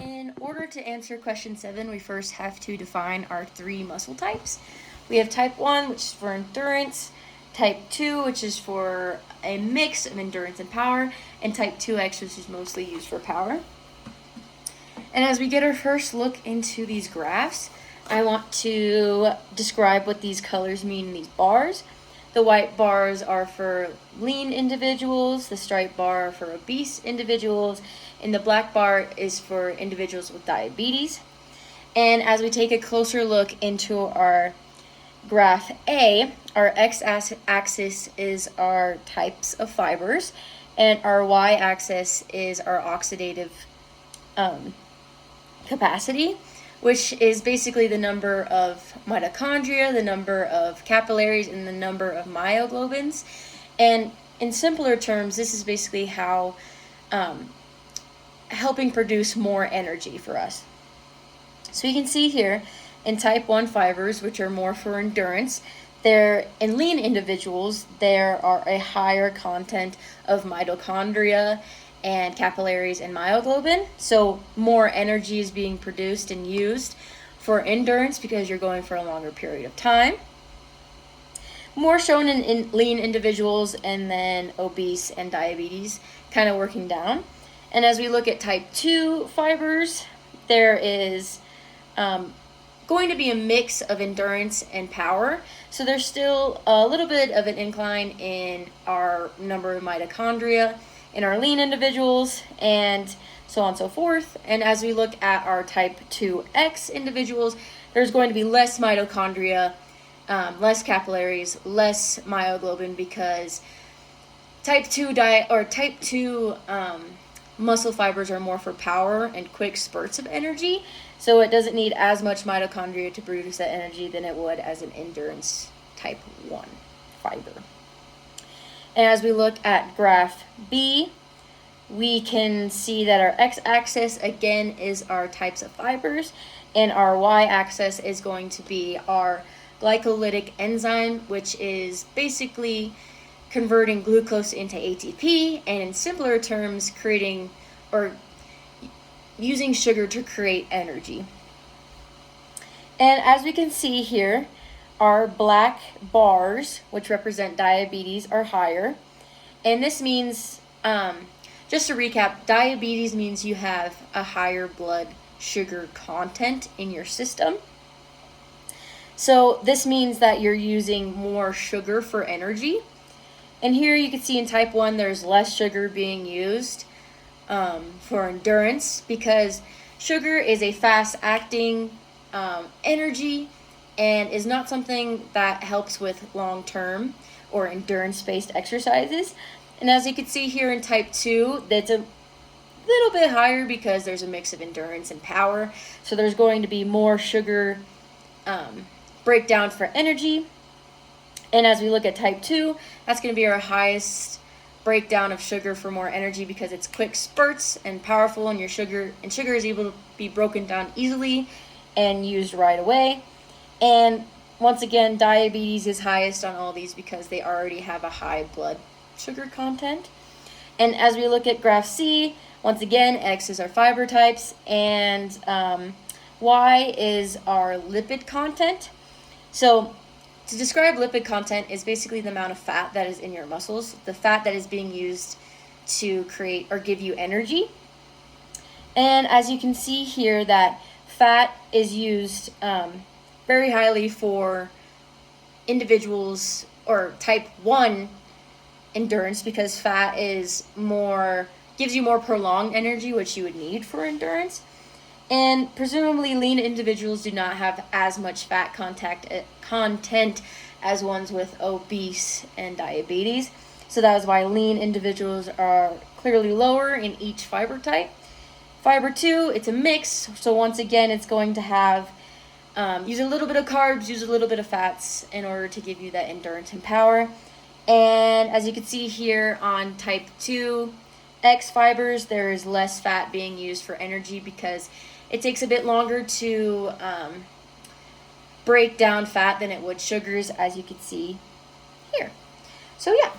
In order to answer question 7, we first have to define our 3 muscle types. We have type 1, which is for endurance, type 2, which is for a mix of endurance and power, and type 2X, which is mostly used for power. And as we get our first look into these graphs, I want to describe what these colors mean in these bars. The white bars are for lean individuals, the striped bar are for obese individuals, and the black bar is for individuals with diabetes. And as we take a closer look into our graph A, our x-axis is our types of fibers, and our y-axis is our oxidative capacity, which is basically the number of mitochondria, the number of capillaries, and the number of myoglobins. And in simpler terms, this is basically how helping produce more energy for us. So you can see here in type 1 fibers, which are more for endurance, in lean individuals, there are a higher content of mitochondria and capillaries and myoglobin, so more energy is being produced and used for endurance because you're going for a longer period of time. More shown in lean individuals, and then obese and diabetes kind of working down. And as we look at type 2 fibers, there is going to be a mix of endurance and power. So there's still a little bit of an incline in our number of mitochondria in our lean individuals, and so on and so forth. And as we look at our type 2X individuals, there's going to be less mitochondria, less capillaries, less myoglobin, because type 2 muscle fibers are more for power and quick spurts of energy, so it doesn't need as much mitochondria to produce that energy than it would as an endurance type 1 fiber. And as we look at graph B, we can see that our x-axis again is our types of fibers, and our y-axis is going to be our glycolytic enzyme, which is basically converting glucose into ATP, and in simpler terms, creating or using sugar to create energy. And as we can see here, our black bars, which represent diabetes, are higher. And this means, just to recap, diabetes means you have a higher blood sugar content in your system. So this means that you're using more sugar for energy. And here you can see in type 1, there's less sugar being used for endurance, because sugar is a fast-acting energy and is not something that helps with long-term or endurance-based exercises. And as you can see here in type 2, that's a little bit higher because there's a mix of endurance and power. So there's going to be more sugar breakdown for energy. And as we look at type 2, that's going to be our highest breakdown of sugar for more energy, because it's quick spurts and powerful, and sugar is able to be broken down easily and used right away. And once again, diabetes is highest on all these because they already have a high blood sugar content. And as we look at graph C, once again, X is our fiber types, and Y is our lipid content. So to describe lipid content is basically the amount of fat that is in your muscles, the fat that is being used to create or give you energy. And as you can see here, that fat is used very highly for individuals or type 1 endurance, because fat gives you more prolonged energy, which you would need for endurance. And presumably lean individuals do not have as much fat content as ones with obese and diabetes. So that is why lean individuals are clearly lower in each fiber type. Fiber 2, it's a mix. So once again, it's going to have use a little bit of carbs, use a little bit of fats in order to give you that endurance and power. And as you can see here on type 2X fibers, there is less fat being used for energy because it takes a bit longer to break down fat than it would sugars, as you can see here. So yeah.